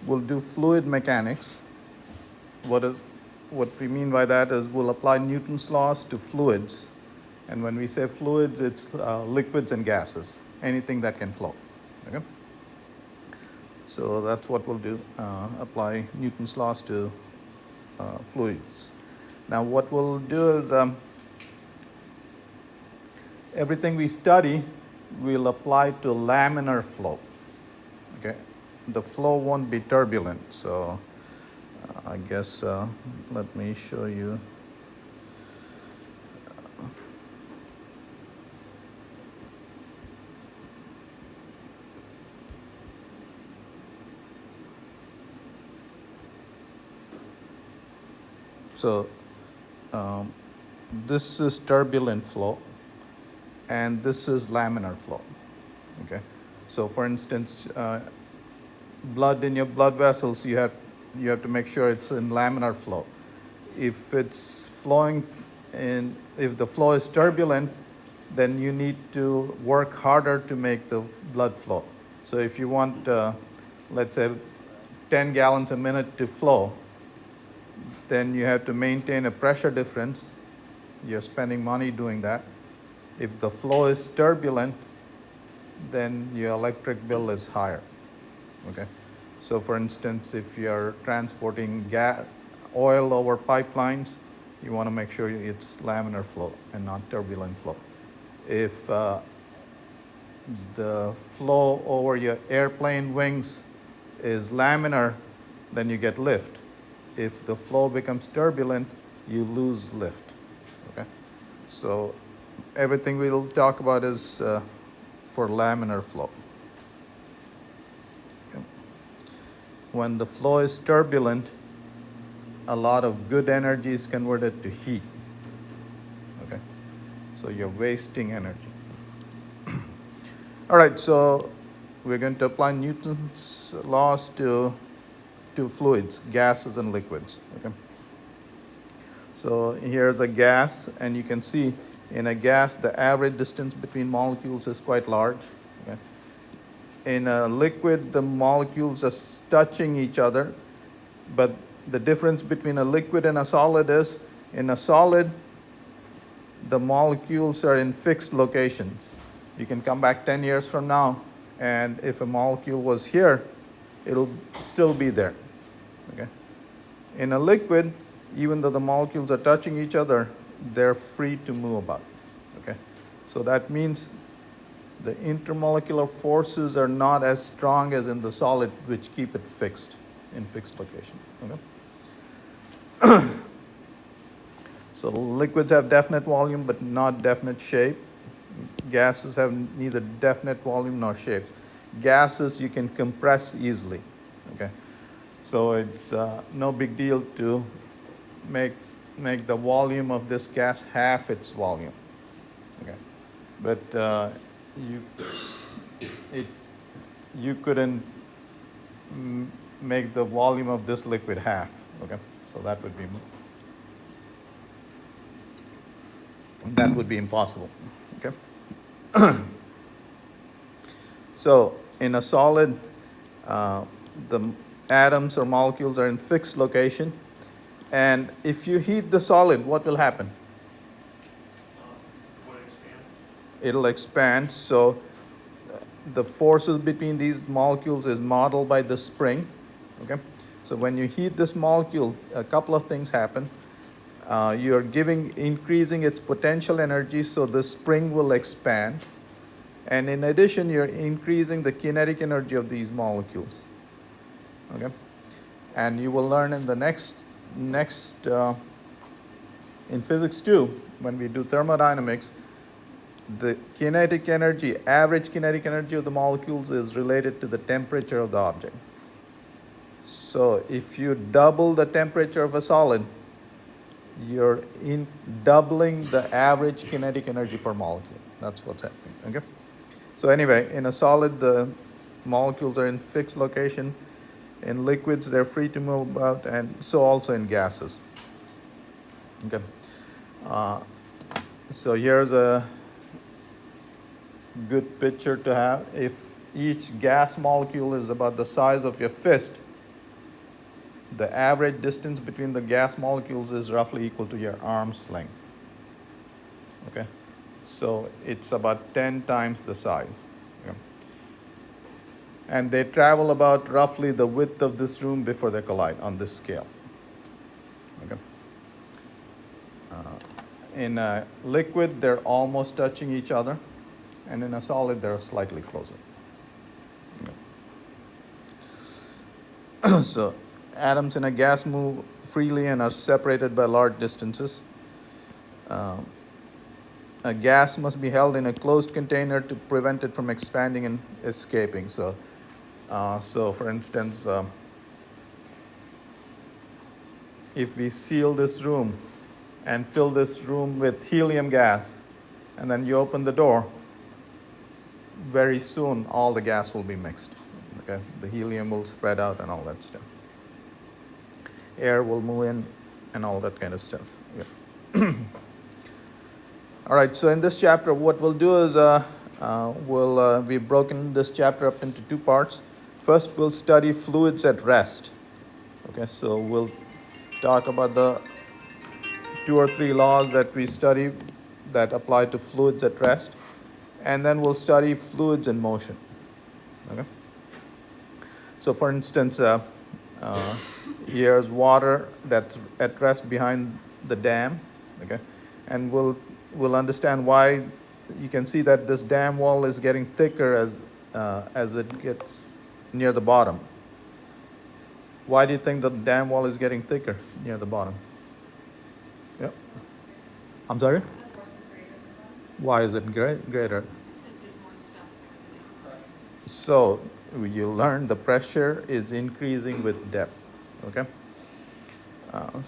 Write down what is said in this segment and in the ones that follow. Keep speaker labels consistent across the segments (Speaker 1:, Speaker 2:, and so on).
Speaker 1: we'll do fluid mechanics. What we mean by that is we'll apply Newton's laws to fluids. And when we say fluids, it's liquids and gases, anything that can flow. Okay? So that's what we'll do, apply Newton's laws to fluids. Now what we'll do is everything we study, we'll apply to laminar flow. Okay? The flow won't be turbulent. So I guess let me show you. So this is turbulent flow, and this is laminar flow. Okay, so for instance, blood in your blood vessels, you have to make sure it's in laminar flow. If it's flowing in, if the flow is turbulent, then you need to work harder to make the blood flow. So if you want, let's say, 10 gallons a minute to flow, then you have to maintain a pressure difference. You're spending money doing that. If the flow is turbulent, then your electric bill is higher. Okay, so for instance, if you're transporting oil over pipelines, you want to make sure it's laminar flow and not turbulent flow. If the flow over your airplane wings is laminar, then you get lift. If the flow becomes turbulent, you lose lift. Okay, so everything we'll talk about is for laminar flow. Okay. When the flow is turbulent, a lot of good energy is converted to heat. Okay, so you're wasting energy. All right, so we're going to apply Newton's laws to fluids, gases and liquids. Okay. So here's a gas, and you can see in a gas the average distance between molecules is quite large. Okay. In a liquid, the molecules are touching each other, but the difference between a liquid and a solid is, in a solid, the molecules are in fixed locations. You can come back 10 years from now, and if a molecule was here, it'll still be there. Okay. In a liquid, even though the molecules are touching each other, they're free to move about. Okay. So that means the intermolecular forces are not as strong as in the solid, which keep it fixed in fixed location. Okay. So liquids have definite volume but not definite shape. Gases have neither definite volume nor shape. Gases you can compress easily. Okay. So it's no big deal to make the volume of this gas half its volume. Okay. But you couldn't make the volume of this liquid half. Okay. So that would be impossible. Okay. So in a solid, the atoms or molecules are in fixed location, and if you heat the solid, what will happen? It'll expand. So the forces between these molecules is modeled by the spring. Okay. So when you heat this molecule, a couple of things happen. You're increasing its potential energy, so the spring will expand. And in addition, you're increasing the kinetic energy of these molecules. Okay, and you will learn in the next in physics 2, when we do thermodynamics, the kinetic energy, average kinetic energy of the molecules is related to the temperature of the object. So if you double the temperature of a solid, you're doubling the average kinetic energy per molecule. That's what's happening. Okay. So anyway, in a solid, the molecules are in fixed location. In liquids, they're free to move about, and so also in gases. Okay. So here's a good picture to have. If each gas molecule is about the size of your fist, the average distance between the gas molecules is roughly equal to your arm's length. Okay, so it's about 10 times the size. Okay. And they travel about roughly the width of this room before they collide on this scale. Okay. In a liquid, they're almost touching each other, and in a solid, they're slightly closer. Okay. So atoms in a gas move freely and are separated by large distances. A gas must be held in a closed container to prevent it from expanding and escaping. So for instance, if we seal this room and fill this room with helium gas, and then you open the door, very soon all the gas will be mixed. Okay? The helium will spread out and all that stuff. Air will move in and all that kind of stuff. Yeah. All right, so in this chapter, what we'll do is we've broken this chapter up into two parts. First, we'll study fluids at rest. Okay, so we'll talk about the 2 or 3 laws that we study that apply to fluids at rest. And then we'll study fluids in motion. Okay. So for instance, here's water that's at rest behind the dam. Okay, and we'll understand why. You can see that this dam wall is getting thicker as it gets near the bottom. Why do you think the dam wall is getting thicker near the bottom? Yep. I'm sorry?
Speaker 2: The force is greater than that.
Speaker 1: Why is it greater?
Speaker 2: Because there's more stuff that's
Speaker 1: So you learn the pressure is increasing with depth. Okay. All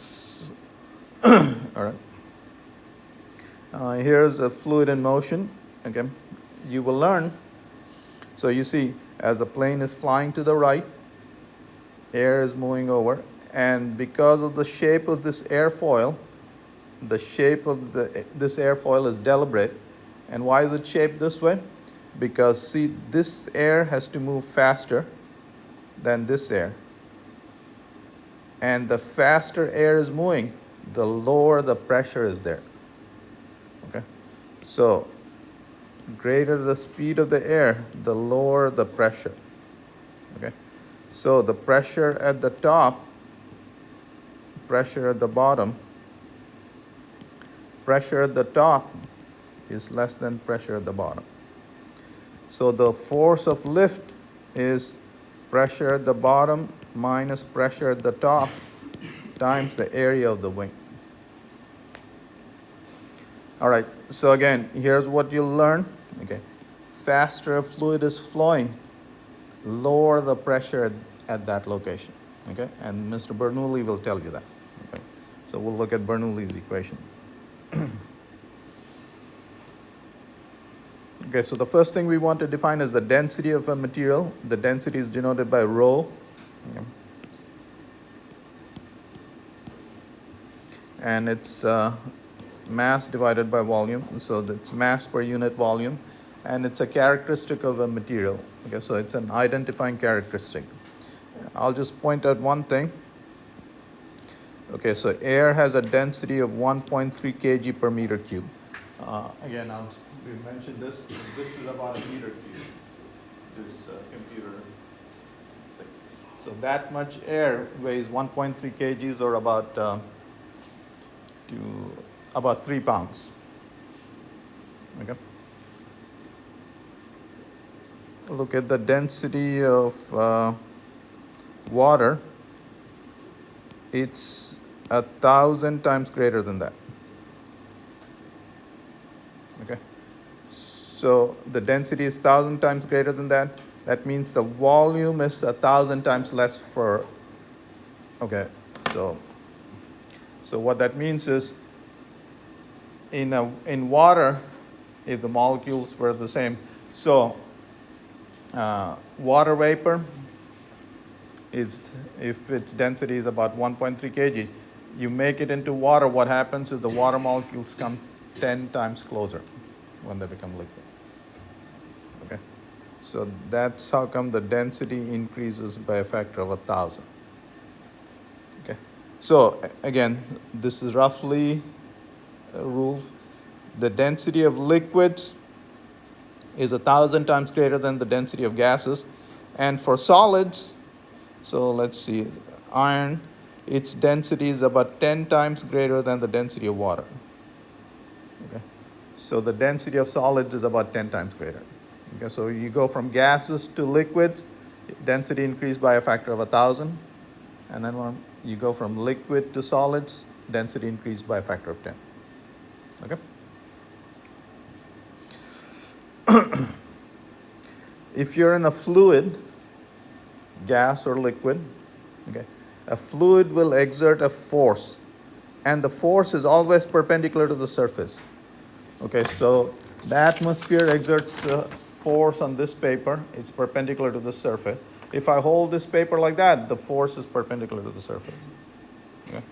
Speaker 1: right. Here's a fluid in motion. Okay. You will learn. So you see, as the plane is flying to the right, air is moving over, and because of the shape of this airfoil, the shape of this airfoil is deliberate. And why is it shaped this way? Because see, this air has to move faster than this air. And the faster air is moving, the lower the pressure is there. Okay? So, greater the speed of the air, the lower the pressure. Okay? So, the pressure at the top, pressure at the bottom, pressure at the top is less than pressure at the bottom. So the force of lift is pressure at the bottom minus pressure at the top times the area of the wing. All right, so again, here's what you'll learn. Okay, faster a fluid is flowing, lower the pressure at that location. Okay, and Mr. Bernoulli will tell you that. Okay, so we'll look at Bernoulli's equation. Okay, so the first thing we want to define is the density of a material. The density is denoted by rho. Okay. And it's mass divided by volume. So it's mass per unit volume. And it's a characteristic of a material. Okay, so it's an identifying characteristic. I'll just point out one thing. Okay, so air has a density of 1.3 kg per meter cube. Again, we mentioned this. This is about a meter cube, this computer thing. So that much air weighs 1.3 kgs or about 3 pounds. Okay. Look at the density of water. It's 1,000 times greater than that. Okay. So the density is 1,000 times greater than that. That means the volume is 1,000 times less for. Okay. So what that means is, in water, if the molecules were the same, so water vapor is, if its density is about 1.3 kg, you make it into water. What happens is the water molecules come 10 times closer when they become liquid. Okay, so that's how come the density increases by a factor of 1,000. So again, this is roughly a rule. The density of liquids is 1,000 times greater than the density of gases. And for solids, so let's see, iron, its density is about 10 times greater than the density of water. Okay? So the density of solids is about 10 times greater. Okay, so you go from gases to liquids, density increased by a factor of 1,000. And then when you go from liquid to solids, density increased by a factor of 10. Okay? If you're in a fluid, gas or liquid, okay, a fluid will exert a force, and the force is always perpendicular to the surface. Okay, so the atmosphere exerts a force on this paper, it's perpendicular to the surface. If I hold this paper like that, the force is perpendicular to the surface. Okay?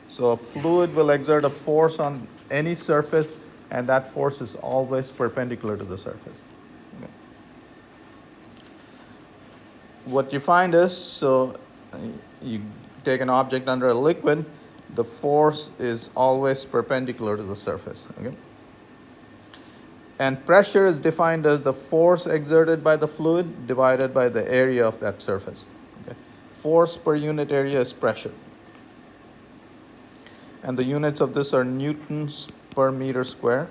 Speaker 1: So a fluid will exert a force on any surface, and that force is always perpendicular to the surface. Okay? What you find is, so you take an object under a liquid, the force is always perpendicular to the surface. Okay? And pressure is defined as the force exerted by the fluid divided by the area of that surface. Okay? Force per unit area is pressure. And the units of this are newtons per meter square.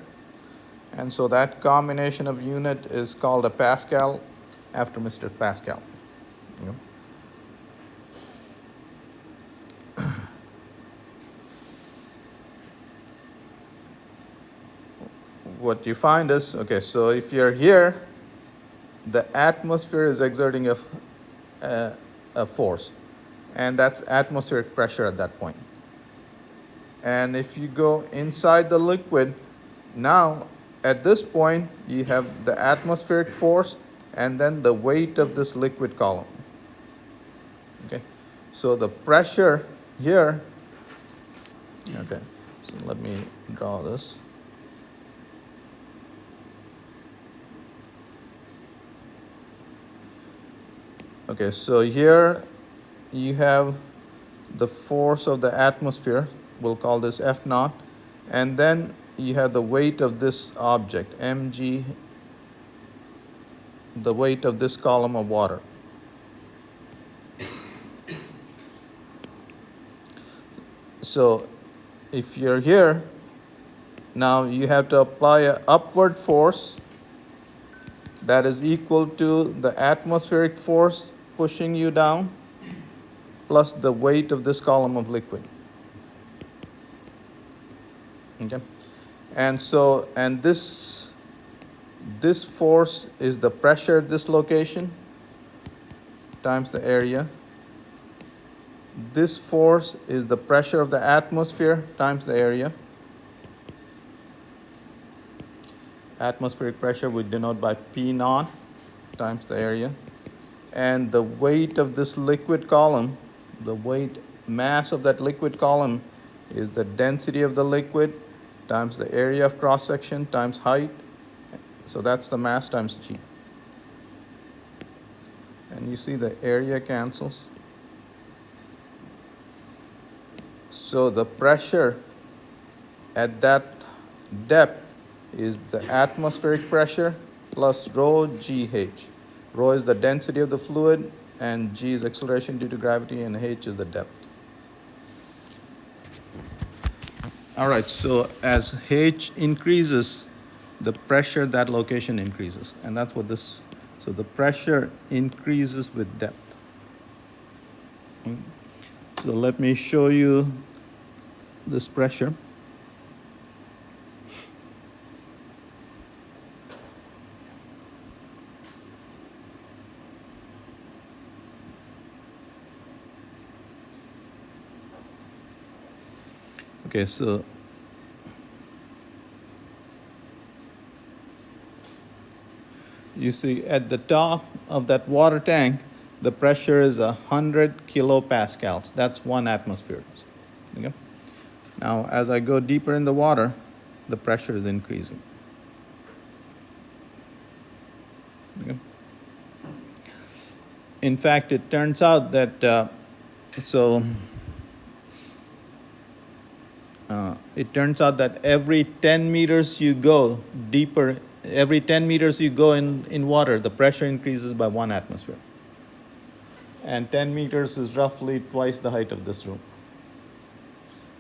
Speaker 1: And so that combination of unit is called a Pascal after Mr. Pascal. Okay? What you find is, okay, so if you're here, the atmosphere is exerting a force, and that's atmospheric pressure at that point. And if you go inside the liquid, now at this point you have the atmospheric force and then the weight of this liquid column. Okay, so the pressure here, okay, so let me draw this. Okay, so here you have the force of the atmosphere, we'll call this F naught, and then you have the weight of this object, mg, the weight of this column of water. So if you're here, now you have to apply an upward force that is equal to the atmospheric force pushing you down plus the weight of this column of liquid. Okay? And so, and this force is the pressure at this location times the area. This force is the pressure of the atmosphere times the area. Atmospheric pressure we denote by P naught times the area. And the weight of this liquid column, the weight mass of that liquid column is the density of the liquid times the area of cross section times height. So that's the mass times G. And you see the area cancels. So the pressure at that depth is the atmospheric pressure plus rho GH. Rho is the density of the fluid, and G is acceleration due to gravity, and H is the depth. All right, so as H increases, the pressure at that location increases. And that's what this, so the pressure increases with depth. So let me show you this pressure. Okay, so you see at the top of that water tank, the pressure is 100 kilopascals. That's 1 atmosphere. Okay? Now, as I go deeper in the water, the pressure is increasing. Okay? In fact, it turns out that, so it turns out that every 10 meters you go deeper, every 10 meters you go in water, the pressure increases by 1 atmosphere. And 10 meters is roughly twice the height of this room.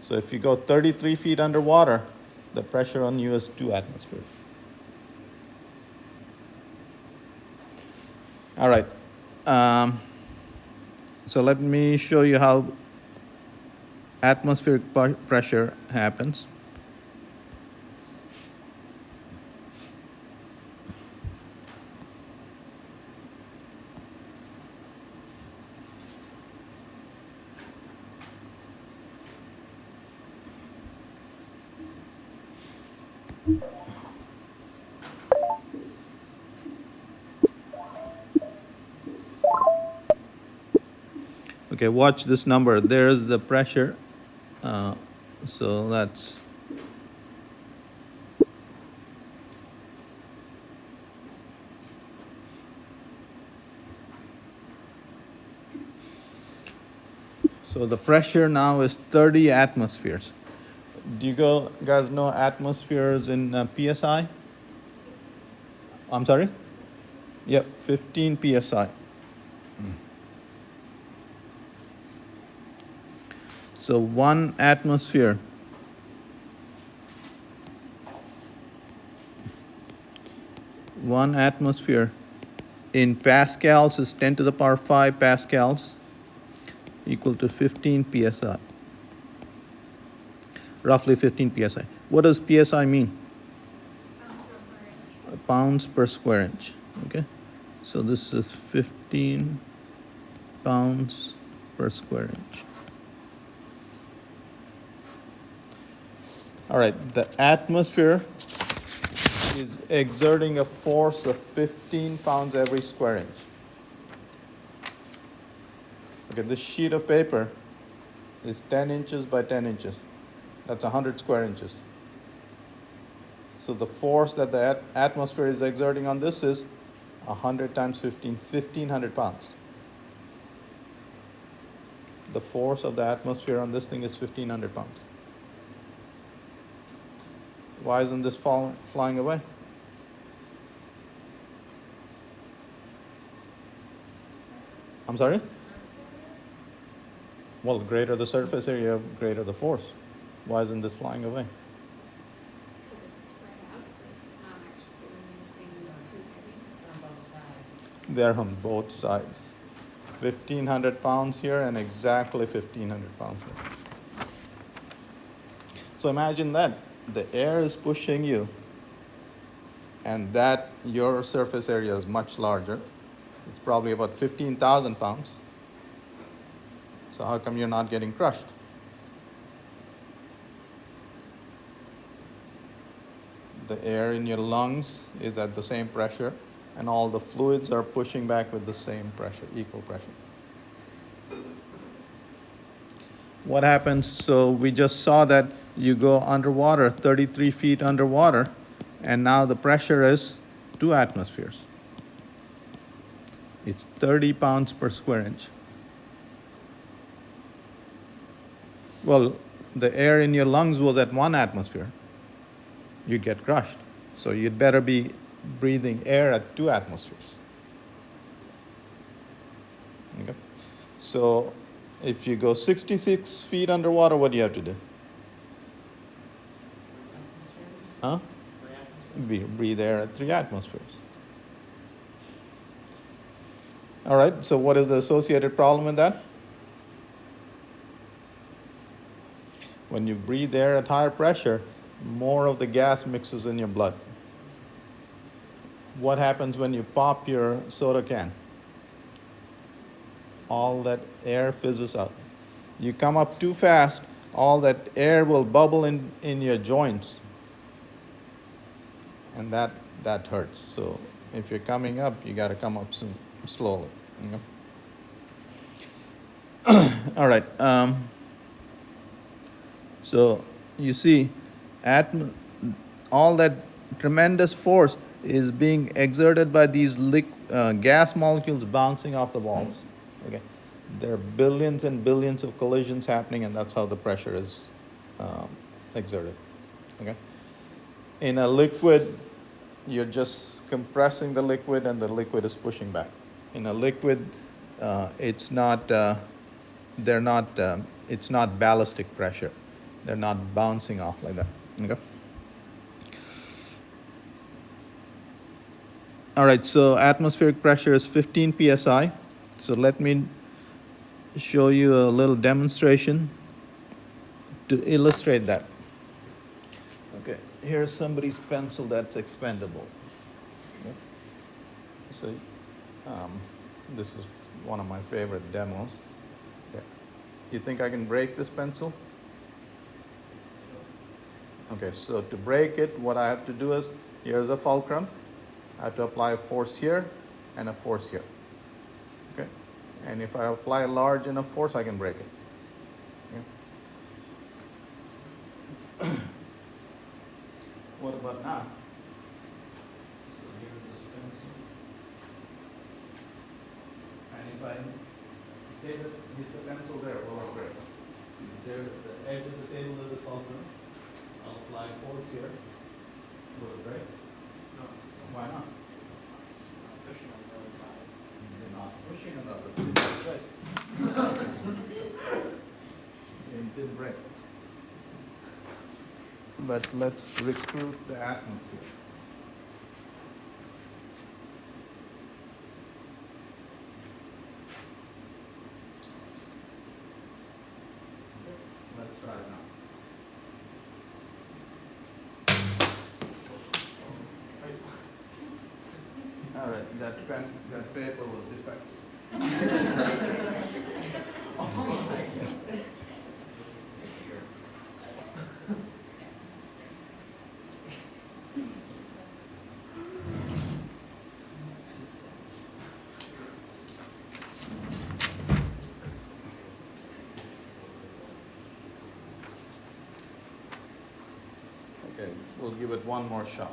Speaker 1: So if you go 33 feet underwater, the pressure on you is 2 atmospheres. All right. So let me show you how atmospheric pressure happens. Okay, watch this number. There's the pressure. So that's so the pressure now is 30 atmospheres. Do you guys know atmospheres in PSI? I'm sorry? Yep, 15 PSI. So 1 atmosphere in pascals is 10 to the power 5 pascals, equal to 15 psi, roughly 15 psi. What does psi mean? Pounds per square inch. Okay, so this is 15 pounds per square inch. All right, the atmosphere is exerting a force of 15 pounds every square inch. Okay, this sheet of paper is 10 inches by 10 inches. That's 100 square inches. So the force that the atmosphere is exerting on this is 100 times 15, 1,500 pounds. The force of the atmosphere on this thing is 1,500 pounds. Why isn't this flying away? I'm sorry? Well, greater the surface area, greater the force. Why isn't this flying away?
Speaker 2: Because it's spread out, so it's not actually doing anything too heavy.
Speaker 1: They're on both sides. 1,500 pounds here and exactly 1,500 pounds here. So imagine that. The air is pushing you, and that your surface area is much larger. It's probably about 15,000 pounds. So how come you're not getting crushed? The air in your lungs is at the same pressure, and all the fluids are pushing back with the same pressure, equal pressure. What happens? So we just saw that you go underwater, 33 feet underwater, and now the pressure is 2 atmospheres. It's 30 pounds per square inch. Well, the air in your lungs was at 1 atmosphere. You'd get crushed. So you'd better be breathing air at 2 atmospheres. Okay? So if you go 66 feet underwater, what do you have to do? Huh? Breathe air at 3 atmospheres. All right, so what is the associated problem with that? When you breathe air at higher pressure, more of the gas mixes in your blood. What happens when you pop your soda can? All that air fizzes out. You come up too fast, all that air will bubble in your joints. And that hurts. So if you're coming up, you got to come up slowly. Okay? All right. So you see, all that tremendous force is being exerted by these gas molecules bouncing off the walls. Okay, there are billions and billions of collisions happening, and that's how the pressure is exerted. Okay. In a liquid, you're just compressing the liquid and the liquid is pushing back. In a liquid, it's not, it's not ballistic pressure. They're not bouncing off like that. Okay. All right, so atmospheric pressure is 15 psi. So let me show you a little demonstration to illustrate that. Okay, here's somebody's pencil that's expendable. Okay. So this is one of my favorite demos. Okay. You think I can break this pencil? Okay, so to break it, what I have to do is, here's a fulcrum. I have to apply a force here and a force here. Okay, and if I apply a large enough force, I can break it. Okay. What about now? So here's this pencil, and if I hit the pencil there, it will break. There, the edge of the table is the fulcrum. I'll apply force here. Will it break? No. Why not?
Speaker 2: Pushing on the other side.
Speaker 1: You're not pushing on the other side. That's right. It didn't break. But let's recruit the atmosphere. Let's try it now. All right, that paper was defective. Okay, we'll give it one more shot.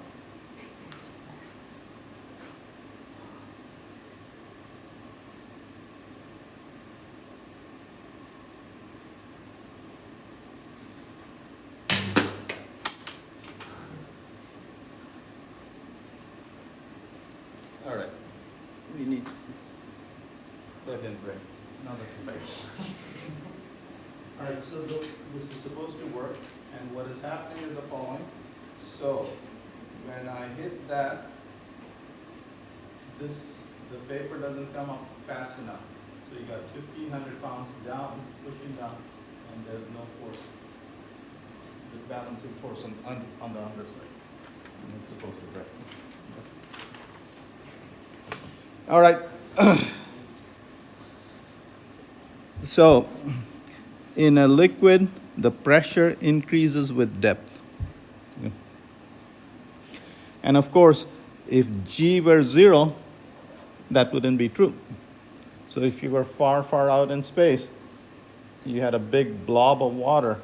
Speaker 1: All right, we need, that didn't break, another break. All right, so this is supposed to work, and what is happening is the following. So when I hit that, the paper doesn't come up fast enough. So you got 1,500 pounds down, pushing down, and there's no force, the balancing force on the underside. And it's supposed to break. All right. So in a liquid, the pressure increases with depth. And of course, if G were 0, that wouldn't be true. So if you were far, far out in space, you had a big blob of water,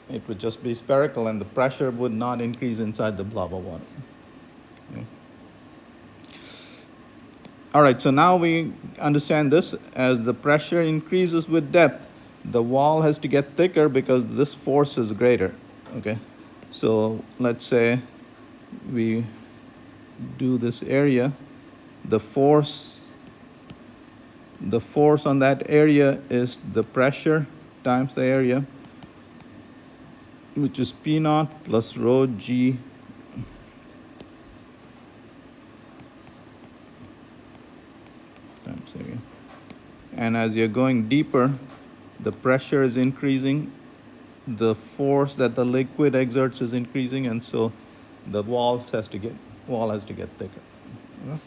Speaker 1: it would just be spherical and the pressure would not increase inside the blob of water. Okay. All right, so now we understand this. As the pressure increases with depth, the wall has to get thicker because this force is greater. Okay, so let's say we do this area. The force on that area is the pressure times the area, which is P naught plus rho G times area. And as you're going deeper, the pressure is increasing, the force that the liquid exerts is increasing, and so the wall has to get thicker. You know?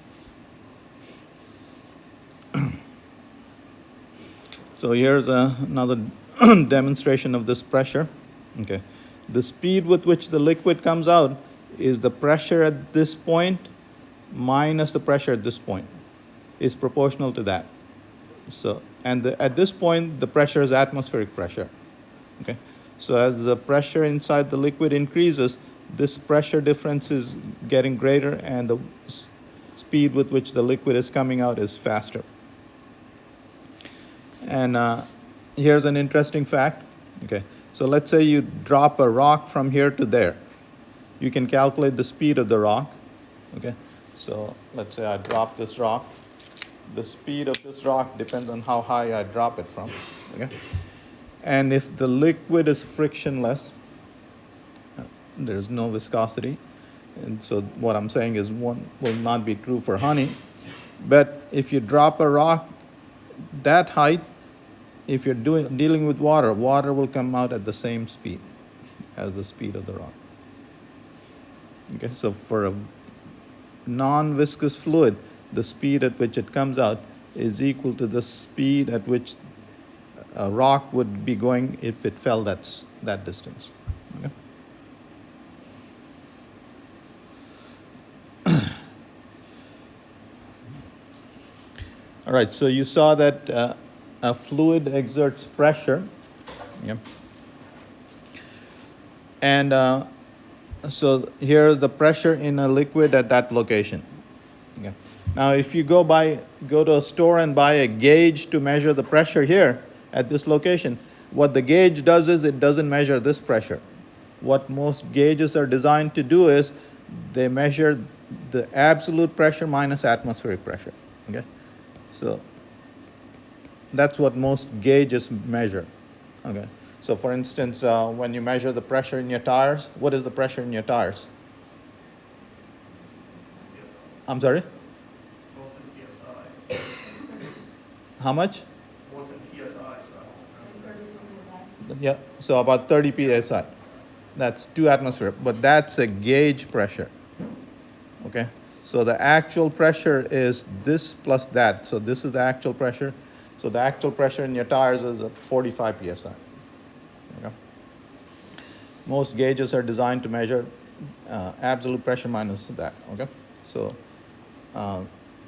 Speaker 1: So here's another demonstration of this pressure. Okay, the speed with which the liquid comes out is the pressure at this point minus the pressure at this point is proportional to that. So, and at this point, the pressure is atmospheric pressure. Okay, so as the pressure inside the liquid increases, this pressure difference is getting greater, and the speed with which the liquid is coming out is faster. And here's an interesting fact. Okay, So let's say you drop a rock from here to there. You can calculate the speed of the rock. Okay, so let's say I drop this rock. The speed of this rock depends on how high I drop it from. Okay, and if the liquid is frictionless, there's no viscosity. And so what I'm saying is one will not be true for honey. But if you drop a rock that height, if you're dealing with water, water will come out at the same speed as the speed of the rock. Okay, so for a non-viscous fluid, the speed at which it comes out is equal to the speed at which a rock would be going if it fell that distance. Okay? All right, so you saw that a fluid exerts pressure. Yeah. And so here's the pressure in a liquid at that location. Okay. Now, if you go to a store and buy a gauge to measure the pressure here at this location, what the gauge does is it doesn't measure this pressure. What most gauges are designed to do is they measure the absolute pressure minus atmospheric pressure. Okay, so that's what most gauges measure. Okay, so for instance, when you measure the pressure in your tires, what is the pressure in your tires? I'm sorry? How much? Yeah, so about 30 psi. That's 2 atmosphere, but that's a gauge pressure. Okay, so the actual pressure is this plus that. So this is the actual pressure. So the actual pressure in your tires is 45 psi. Okay. Most gauges are designed to measure absolute pressure minus that. Okay, so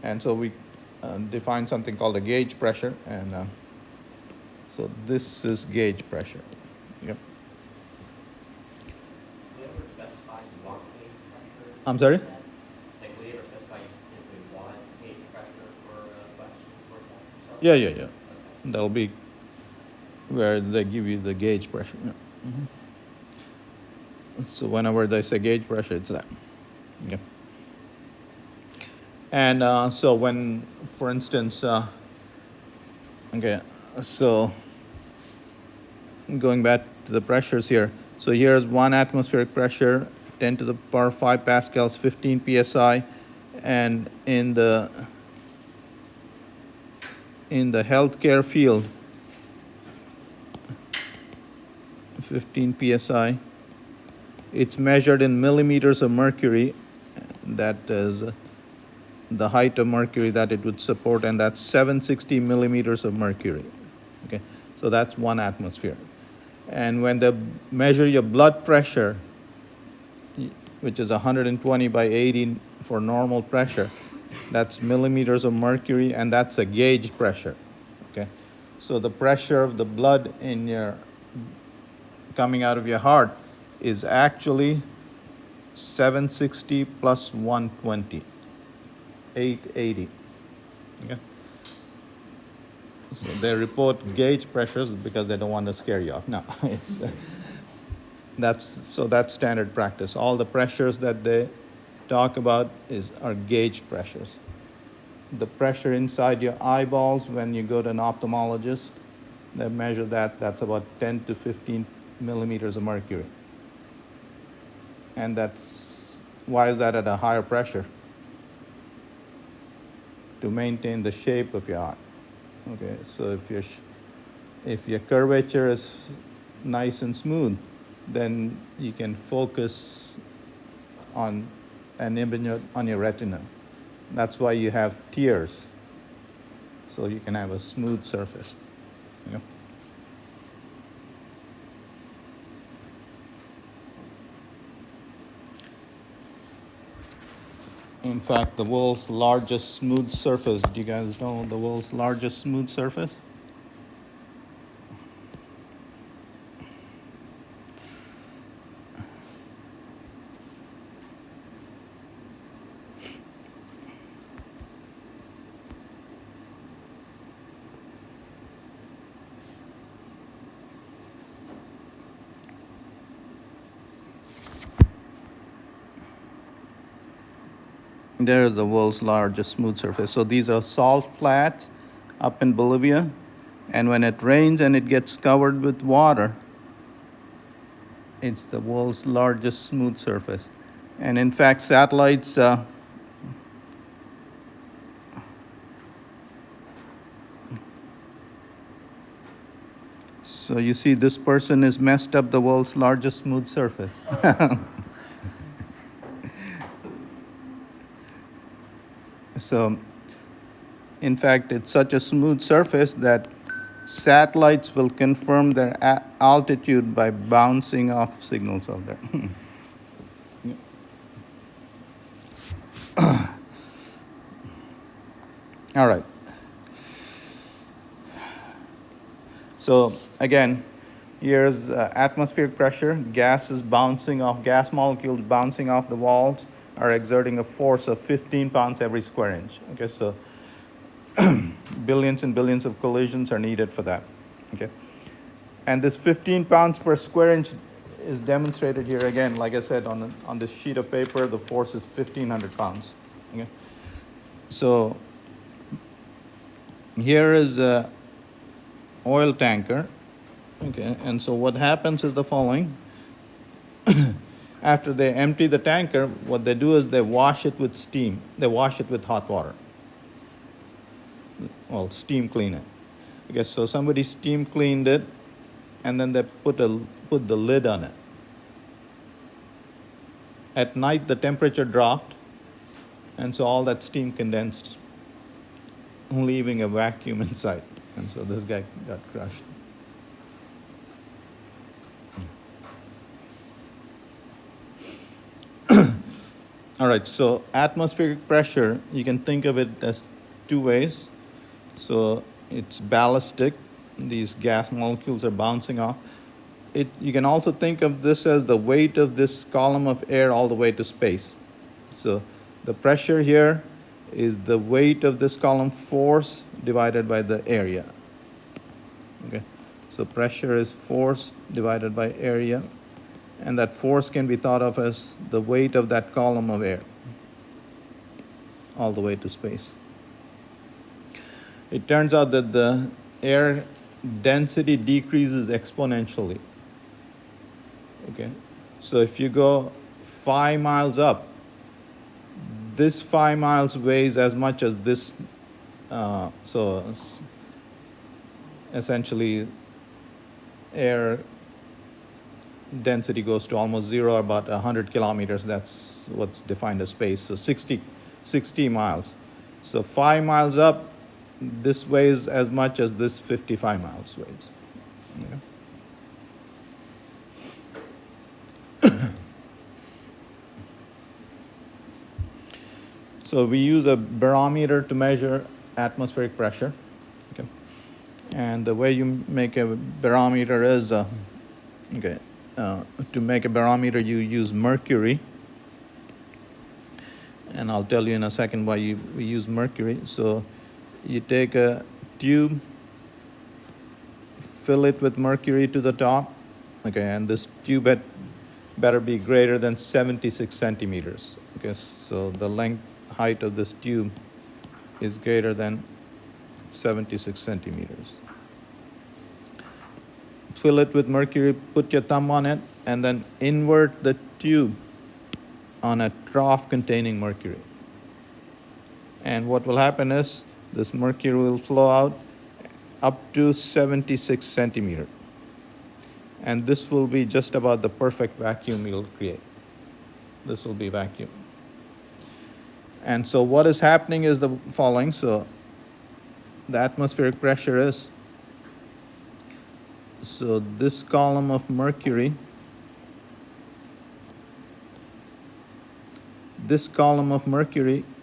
Speaker 1: and so we define something called a gauge pressure, and so this is gauge pressure. Yep.
Speaker 3: Will you ever specify you want gauge pressure?
Speaker 1: I'm sorry?
Speaker 3: Like, will you ever specify you simply want gauge pressure for a question or test?
Speaker 1: Yeah.
Speaker 3: Okay.
Speaker 1: That'll be where they give you the gauge pressure. Yeah. So whenever they say gauge pressure, it's that. Okay. And so when, for instance, okay, so going back to the pressures here. So here's 1 atmospheric pressure, 10 to the power 5 pascals, 15 psi, and in the healthcare field, 15 psi. It's measured in millimeters of mercury. That is the height of mercury that it would support, and that's 760 millimeters of mercury. Okay, so that's 1 atmosphere. And when they measure your blood pressure, which is 120 by 80 for normal pressure, that's millimeters of mercury, and that's a gauge pressure. Okay, so the pressure of the blood in your coming out of your heart is actually 760 plus 120, 880. Okay. So they report gauge pressures because they don't want to scare you off. No, it's that's standard practice. All the pressures that they talk about are gauge pressures. The pressure inside your eyeballs when you go to an ophthalmologist, they measure that. That's about 10 to 15 millimeters of mercury. And why is that at a higher pressure? To maintain the shape of your eye. Okay, so if your curvature is nice and smooth, then you can focus on an image on your retina. That's why you have tears, so you can have a smooth surface. You know? In fact, the world's largest smooth surface, do you guys know the world's largest smooth surface? There's the world's largest smooth surface. So these are salt flats up in Bolivia. And when it rains and it gets covered with water, it's the world's largest smooth surface. And in fact, satellites, so you see this person is messed up the world's largest smooth surface. So, in fact, it's such a smooth surface that satellites will confirm their altitude by bouncing off signals out there. All right. So again, here's atmospheric pressure. Gas molecules bouncing off the walls are exerting a force of 15 pounds every square inch. Okay, so billions and billions of collisions are needed for that. Okay, and this 15 pounds per square inch is demonstrated here again. Like I said, on this sheet of paper, the force is 1,500 pounds. Okay, so here is a oil tanker. Okay, and so what happens is the following. After they empty the tanker, what they do is they wash it with steam. They wash it with hot water. Well, steam clean it. Okay, so somebody steam cleaned it, and then they put the lid on it. At night, the temperature dropped, and so all that steam condensed, leaving a vacuum inside. And so this guy got crushed. All right, so atmospheric pressure, you can think of it as two ways. So it's ballistic. These gas molecules are bouncing off. You can also think of this as the weight of this column of air all the way to space. So the pressure here is the weight of this column force divided by the area. Okay, so pressure is force divided by area, and that force can be thought of as the weight of that column of air all the way to space. It turns out that the air density decreases exponentially. Okay, so if you go 5 miles up, this 5 miles weighs as much as this. So essentially, air density goes to almost zero, about 100 kilometers. That's what's defined as space. So 60 miles. So 5 miles up, this weighs as much as this 55 miles weighs. Okay. So we use a barometer to measure atmospheric pressure. Okay. And the way you make a barometer is, to make a barometer, you use mercury. And I'll tell you in a second why we use mercury. So you take a tube, fill it with mercury to the top. Okay, and this tube better be greater than 76 centimeters. Okay, so the height of this tube is greater than 76 centimeters. Fill it with mercury, put your thumb on it, and then invert the tube on a trough containing mercury. And what will happen is this mercury will flow out up to 76 centimeters. And this will be just about the perfect vacuum you'll create. This will be vacuum. And so what is happening is the following. So the atmospheric pressure is, so this column of mercury,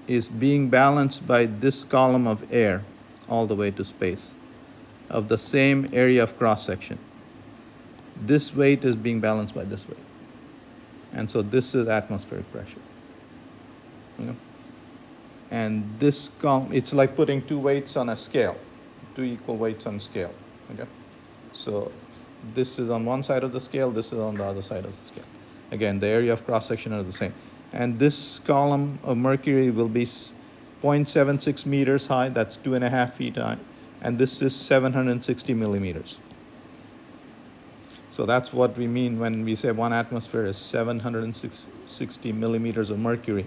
Speaker 1: is being balanced by this column of air all the way to space of the same area of cross-section. This weight is being balanced by this weight. And so this is atmospheric pressure. Okay? And this it's like putting two weights on a scale, two equal weights on a scale. Okay? So this is on one side of the scale, this is on the other side of the scale. Again, the area of cross-section are the same. And this column of mercury will be 0.76 meters high, that's 2.5 feet high, and this is 760 millimeters. So that's what we mean when we say 1 atmosphere is 760 millimeters of mercury.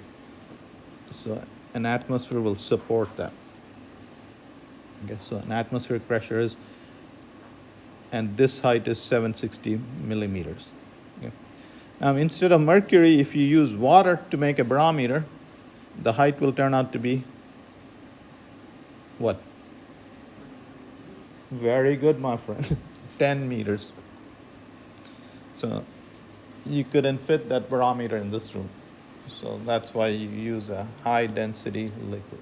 Speaker 1: So an atmosphere will support that. Okay, so an atmospheric pressure is, and this height is 760 millimeters. Okay. Instead of mercury, if you use water to make a barometer, the height will turn out to be what? Very good, my friend. 10 meters. So you couldn't fit that barometer in this room. So that's why you use a high density liquid.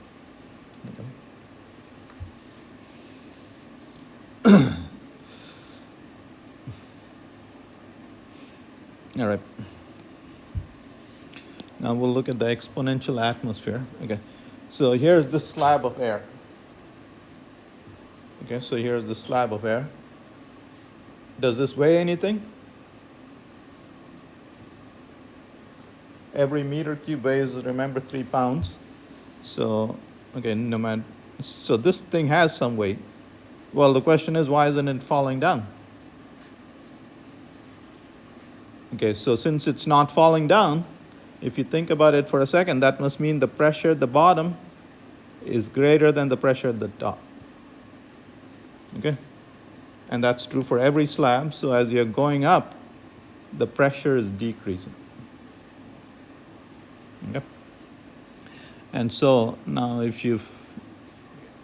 Speaker 1: Okay. All right. Now we'll look at the exponential atmosphere. Okay. So here's the slab of air. Okay, so here's the slab of air. Does this weigh anything? Every meter cube weighs, remember, 3 pounds. So, okay, no matter. So this thing has some weight. Well, the question is, why isn't it falling down? Okay, so since it's not falling down, if you think about it for a second, that must mean the pressure at the bottom is greater than the pressure at the top. Okay? And that's true for every slab. So as you're going up, the pressure is decreasing. Okay? And so now if you've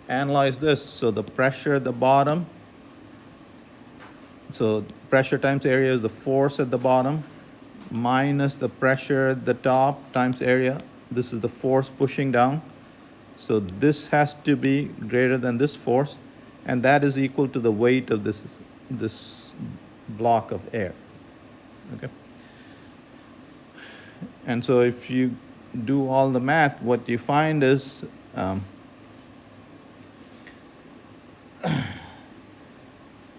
Speaker 1: analyzed this, so the pressure at the bottom, so pressure times area is the force at the bottom minus the pressure at the top times area. This is the force pushing down. So this has to be greater than this force, and that is equal to the weight of this block of air. Okay? And so if you do all the math, what you find is all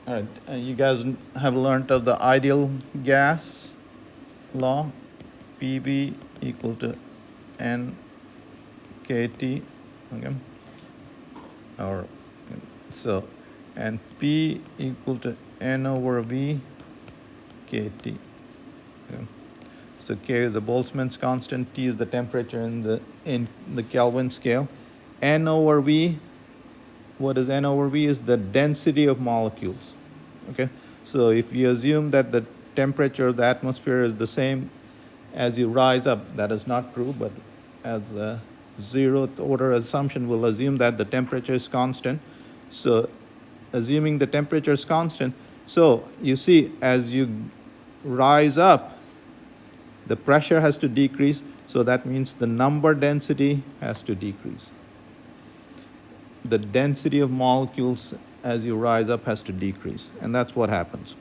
Speaker 1: right, you guys have learned of the ideal gas law, PV equal to NKT, okay? Or so, and P equal to N over V KT. Okay? So K is the Boltzmann's constant, T is the temperature in the Kelvin scale. N over V, what is N over V? Is the density of molecules. Okay, so if you assume that the temperature of the atmosphere is the same as you rise up, that is not true, but as a zeroth order assumption, we'll assume that the temperature is constant. So assuming the temperature is constant, so you see as you rise up, the pressure has to decrease, so that means the number density has to decrease. The density of molecules as you rise up has to decrease, and that's what happens.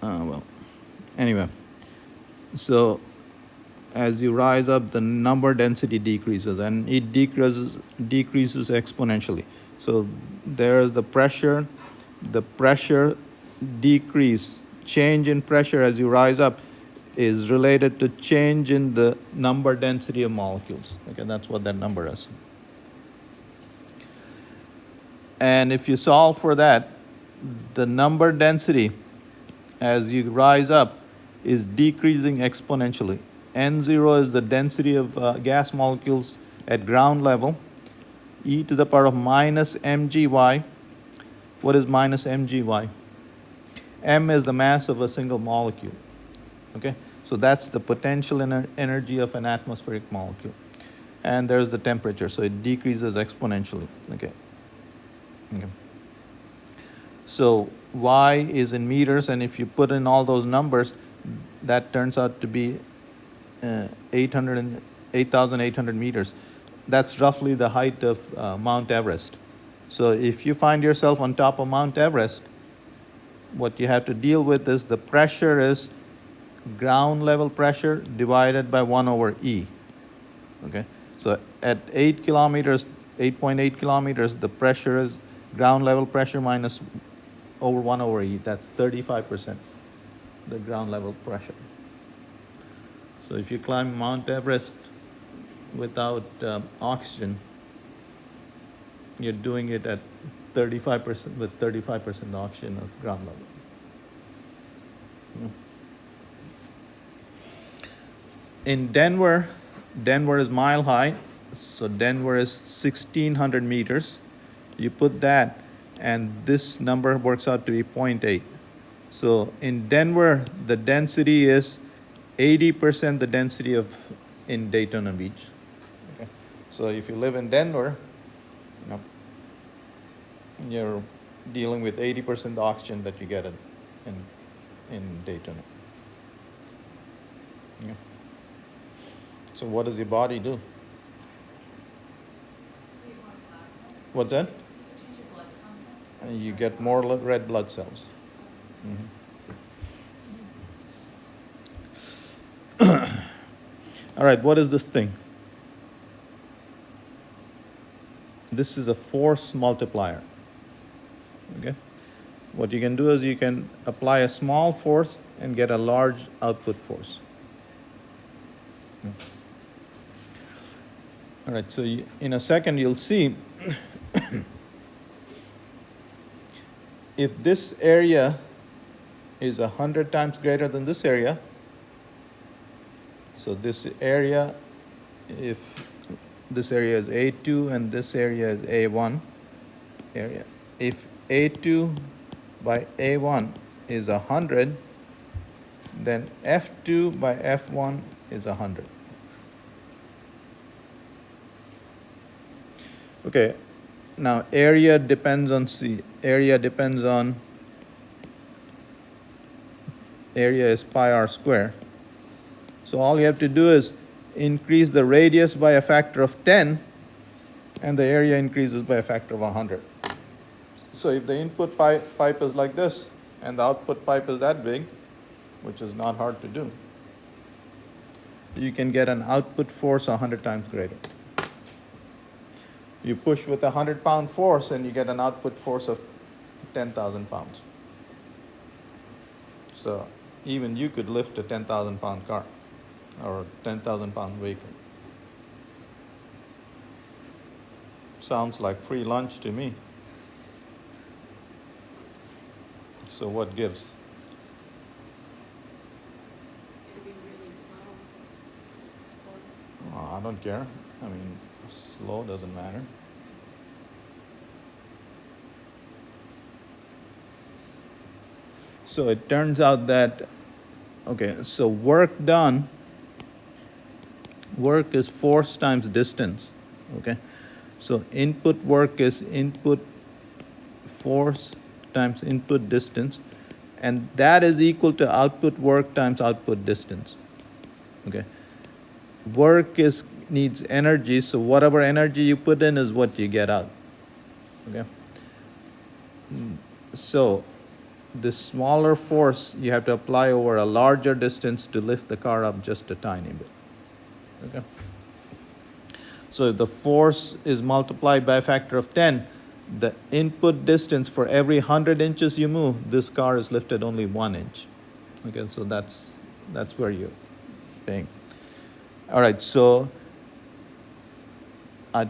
Speaker 1: Well, anyway, so as you rise up, the number density decreases, and it decreases exponentially. So there's the pressure decrease, change in pressure as you rise up is related to change in the number density of molecules. Okay, that's what that number is. And if you solve for that, the number density as you rise up is decreasing exponentially. N0 is the density of gas molecules at ground level, e to the power of minus mgy. What is minus mgy? M is the mass of a single molecule. Okay, so that's the potential energy of an atmospheric molecule. And there's the temperature, so it decreases exponentially. Okay. So Y is in meters, and if you put in all those numbers, that turns out to be 8,800 meters. That's roughly the height of Mount Everest. So if you find yourself on top of Mount Everest, what you have to deal with is the pressure is ground level pressure divided by 1 over E. Okay, So at 8 kilometers, 8.8 kilometers, the pressure is ground level pressure minus over 1 over E. That's 35%, the ground level pressure. So if you climb Mount Everest without oxygen, you're doing it at 35% with 35% oxygen of ground level. In Denver, Denver is mile high, so Denver is 1,600 meters. You put that, and this number works out to be 0.8. So in Denver, the density is 80% the density of in Daytona Beach. Okay. So if you live in Denver, you know, you're dealing with 80% the oxygen that you get in Daytona. Yeah. So what does your body do? What's that? You get more red blood cells. All right, what is this thing? This is a force multiplier. Okay? What you can do is you can apply a small force and get a large output force. All right, so in a second you'll see if this area is 100 times greater than this area, so this area, if this area is A2 and this area is A1 area, if A2 by A1 is 100, then F2 by F1 is 100. Okay, now area depends on area is pi r square. So all you have to do is increase the radius by a factor of 10, and the area increases by a factor of 100. So if the input pipe is like this, and the output pipe is that big, which is not hard to do, you can get an output force 100 times greater. You push with a 100-pound force and you get an output force of 10,000 pounds. So even you could lift a 10,000-pound car or a 10,000-pound vehicle. Sounds like free lunch to me. So what gives?
Speaker 2: It'd be really slow.
Speaker 1: Well, I don't care. I mean, slow doesn't matter. So it turns out that, okay, so work is force times distance, okay? So input work is input force times input distance, and that is equal to output work times output distance, okay? Work needs energy, so whatever energy you put in is what you get out, okay? So this smaller force you have to apply over a larger distance to lift the car up just a tiny bit, okay? So if the force is multiplied by a factor of 10, the input distance for every 100 inches you move, this car is lifted only 1 inch. Okay, so that's where you're paying. All right, so I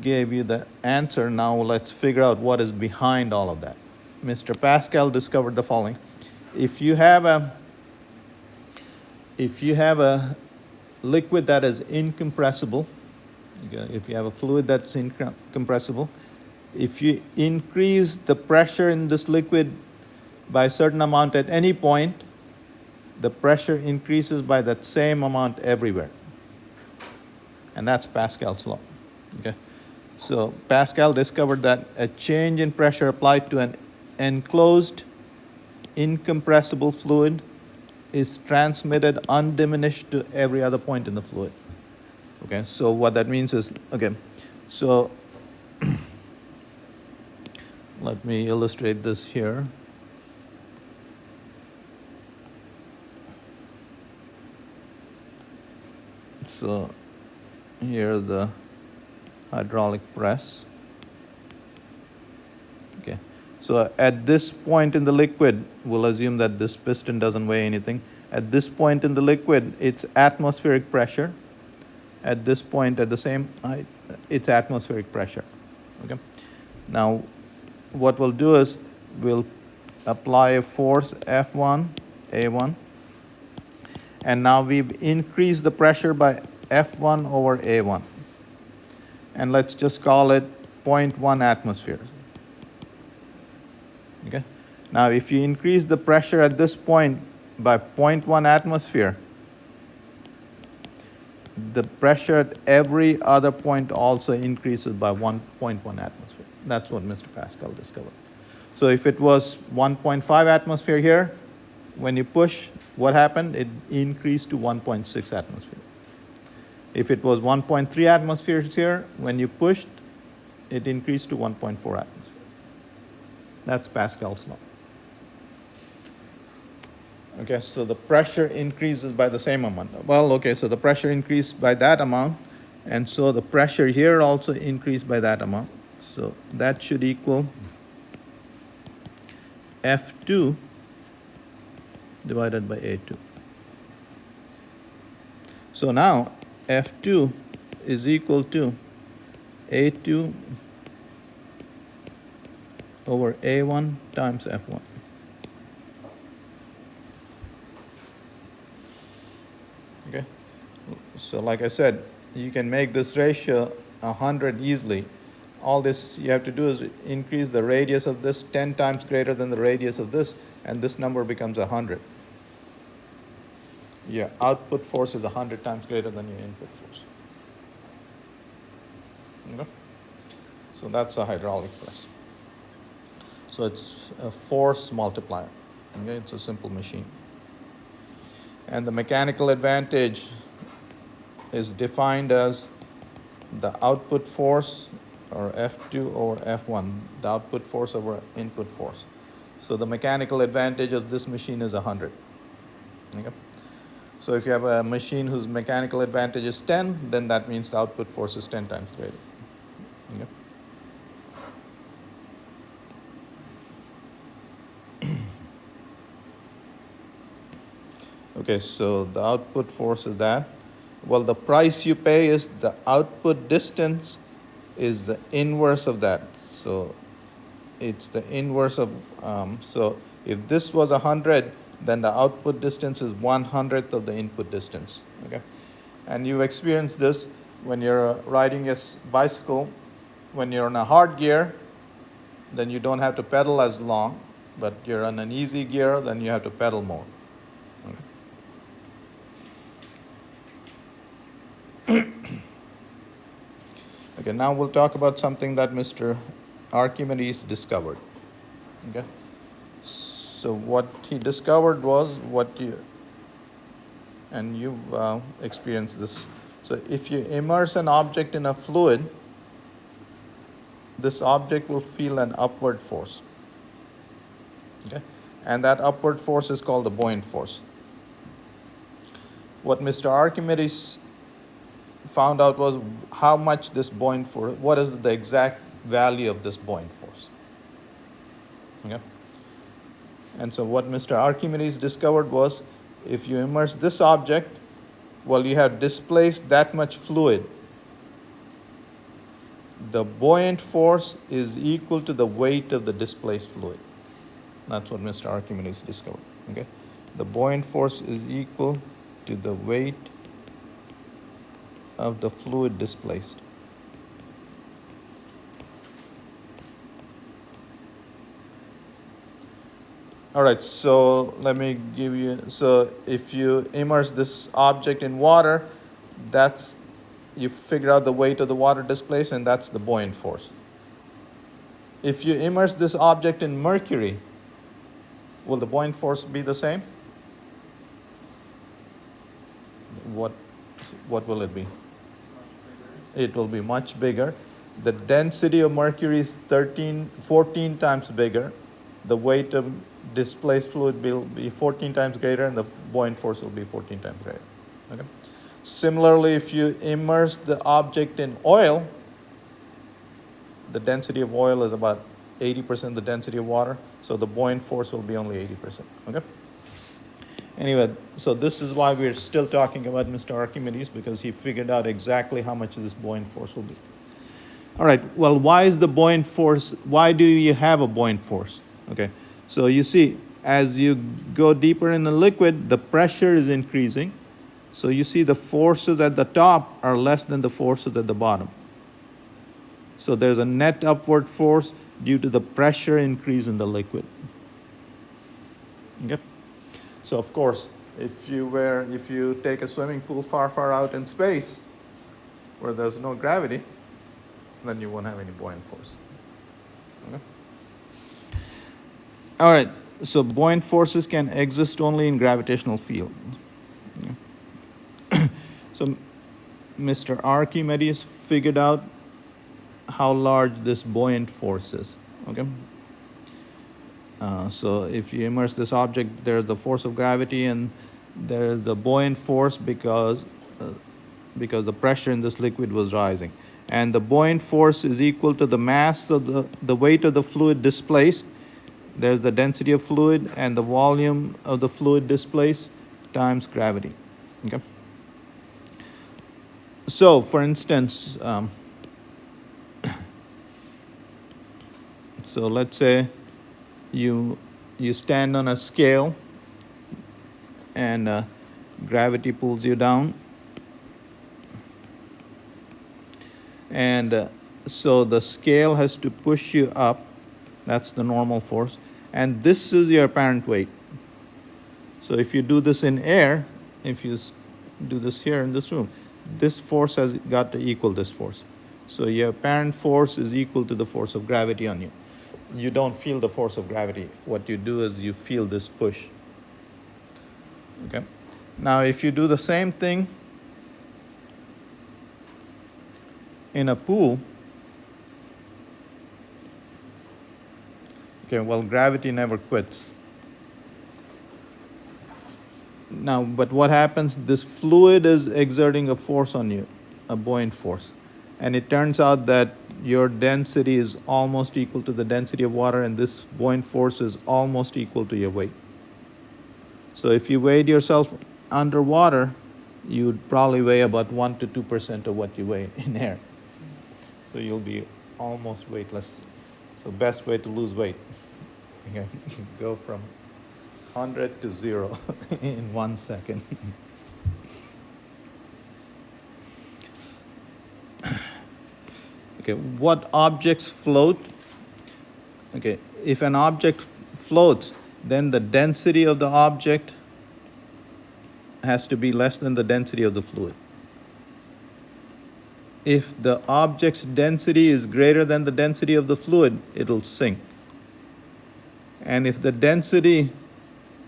Speaker 1: gave you the answer. Now let's figure out what is behind all of that. Mr. Pascal discovered the following. If you have a liquid that is incompressible, okay, if you have a fluid that's incompressible, if you increase the pressure in this liquid by a certain amount at any point, the pressure increases by that same amount everywhere. And that's Pascal's law. Okay? So Pascal discovered that a change in pressure applied to an enclosed, incompressible fluid is transmitted undiminished to every other point in the fluid. Okay, so what that means is, okay, so let me illustrate this here. So Here's the hydraulic press. Okay. So at this point in the liquid, we'll assume that this piston doesn't weigh anything. At this point in the liquid, it's atmospheric pressure. At this point, at the same height, it's atmospheric pressure. Okay. Now, what we'll do is we'll apply a force F1, A1, and now we've increased the pressure by F1 over A1. And let's just call it 0.1 atmosphere. Okay. Now, if you increase the pressure at this point by 0.1 atmosphere, the pressure at every other point also increases by 1.1 atmosphere. That's what Mr. Pascal discovered. So if it was 1.5 atmosphere here, when you push, what happened? It increased to 1.6 atmosphere. If it was 1.3 atmospheres here, when you pushed, it increased to 1.4 atmosphere. That's Pascal's law. Okay, so the pressure increases by the same amount. Well, okay, so the pressure increased by that amount, and so the pressure here also increased by that amount. So that should equal F2 divided by A2. So now F2 is equal to A2 over A1 times F1. Okay, so like I said, you can make this ratio 100 easily. All this you have to do is increase the radius of this 10 times greater than the radius of this, and this number becomes 100. Your output force is 100 times greater than your input force. Okay? So that's a hydraulic press. So it's a force multiplier. Okay? It's a simple machine. And the mechanical advantage is defined as the output force, or F2 over F1, the output force over input force. So the mechanical advantage of this machine is 100. Okay? So if you have a machine whose mechanical advantage is 10, then that means the output force is 10 times greater. Okay? Okay, so the output force is that. Well, the price you pay is the output distance is the inverse of that. So it's the inverse of, so if this was 100, then the output distance is 1/100th of the input distance. Okay, and you experience this when you're riding a bicycle. When you're in a hard gear, then you don't have to pedal as long, but you're in an easy gear, then you have to pedal more. Okay, now we'll talk about something that Mr. Archimedes discovered. Okay, so what he discovered was and you've experienced this. So if you immerse an object in a fluid, this object will feel an upward force. Okay, and that upward force is called the buoyant force. What Mr. Archimedes found out was how much this buoyant force, what is the exact value of this buoyant force. Okay? And so what Mr. Archimedes discovered was if you immerse this object, well, you have displaced that much fluid. The buoyant force is equal to the weight of the displaced fluid. That's what Mr. Archimedes discovered. Okay? The buoyant force is equal to the weight of the fluid displaced. All right, so let me give you, so if you immerse this object in water, that's, you figure out the weight of the water displaced, and that's the buoyant force. If you immerse this object in mercury, will the buoyant force be the same? What will it be? It will be much bigger. The density of mercury is 14 times bigger. The weight of displaced fluid will be 14 times greater, and the buoyant force will be 14 times greater. Okay? Similarly, if you immerse the object in oil, the density of oil is about 80% the density of water, so the buoyant force will be only 80%. Okay? Anyway, so this is why we're still talking about Mr. Archimedes, because he figured out exactly how much this buoyant force will be. All right, well, why is the buoyant force, why do you have a buoyant force? Okay, so you see, as you go deeper in the liquid, the pressure is increasing. So you see the forces at the top are less than the forces at the bottom. So there's a net upward force due to the pressure increase in the liquid. Okay? So of course, if you take a swimming pool far out in space where there's no gravity, then you won't have any buoyant force. Okay? All right, so buoyant forces can exist only in gravitational field. Okay. So Mr. Archimedes figured out how large this buoyant force is. Okay. So if you immerse this object, there's the force of gravity, and there's a buoyant force because the pressure in this liquid was rising. And the buoyant force is equal to the mass of the weight of the fluid displaced. There's the density of fluid and the volume of the fluid displaced times gravity. Okay. So, for instance, so let's say you stand on a scale and gravity pulls you down, and so the scale has to push you up. That's the normal force, and this is your apparent weight. So if you do this in air, if you do this here in this room, this force has got to equal this force. So your apparent force is equal to the force of gravity on you. You don't feel the force of gravity. What you do is you feel this push. Okay. Now if you do the same thing in a pool, okay, well, gravity never quits. Now, but what happens, this fluid is exerting a force on you, a buoyant force. And it turns out that your density is almost equal to the density of water, and this buoyant force is almost equal to your weight. So if you weighed yourself underwater, you would probably weigh about 1 to 2% of what you weigh in air. So you'll be almost weightless. So best way to lose weight. Okay. Go from 100 to 0 in 1 second. Okay, what objects float? Okay, if an object floats, then the density of the object has to be less than the density of the fluid. If the object's density is greater than the density of the fluid, it'll sink. And if the density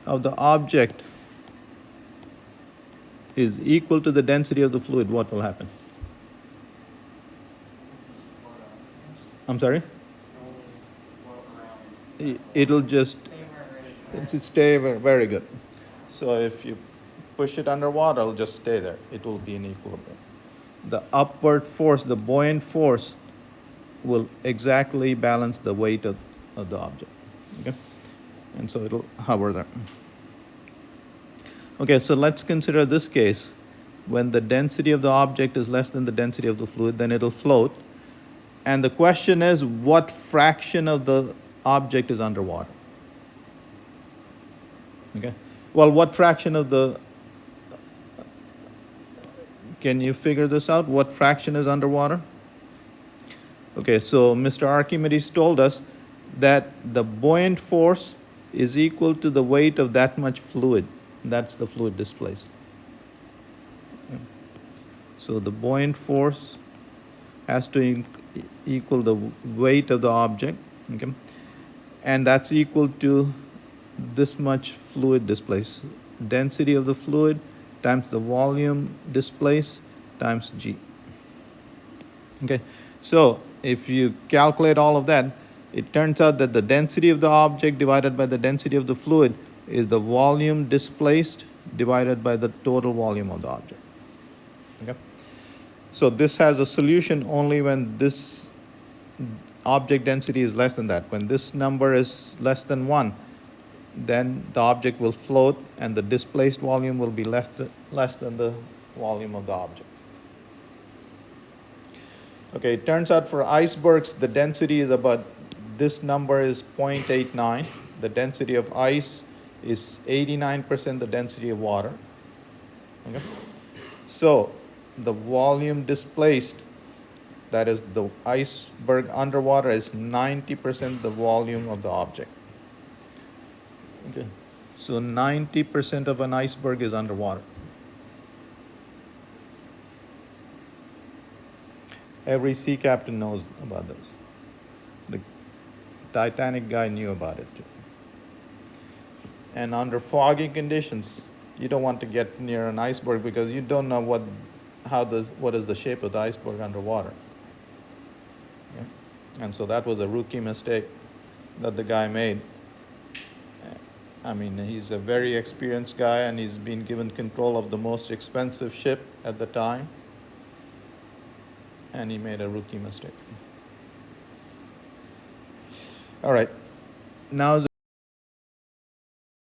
Speaker 1: of the object is equal to the density of the fluid, what will happen? I'm sorry? It'll just stay very good. So if you push it underwater, it'll just stay there. It will be in equilibrium. The upward force, the buoyant force, will exactly balance the weight of the object. Okay? And so it'll hover there. Okay, so let's consider this case. When the density of the object is less than the density of the fluid, then it'll float. And the question is, what fraction of the object is underwater? Okay. Well, what fraction of the, can you figure this out? What fraction is underwater? Okay, so Mr. Archimedes told us that the buoyant force is equal to the weight of that much fluid. That's the fluid displaced. So the buoyant force has to equal the weight of the object, okay? And that's equal to this much fluid displaced. Density of the fluid times the volume displaced times G. Okay, so if you calculate all of that, it turns out that the density of the object divided by the density of the fluid is the volume displaced divided by the total volume of the object. Okay? So this has a solution only when this object density is less than that. When this number is less than 1, then the object will float and the displaced volume will be less than the volume of the object. Okay, it turns out for icebergs, the density is about, this number is 0.89. The density of ice is 89% the density of water. Okay? So the volume displaced, that is the iceberg underwater, is 90% the volume of the object. Okay. So 90% of an iceberg is underwater. Every sea captain knows about this. The Titanic guy knew about it too. And under foggy conditions, you don't want to get near an iceberg because you don't know what is the shape of the iceberg underwater. Yeah? And so that was a rookie mistake that the guy made. I mean, he's a very experienced guy and he's been given control of the most expensive ship at the time. And he made a rookie mistake. All right. Now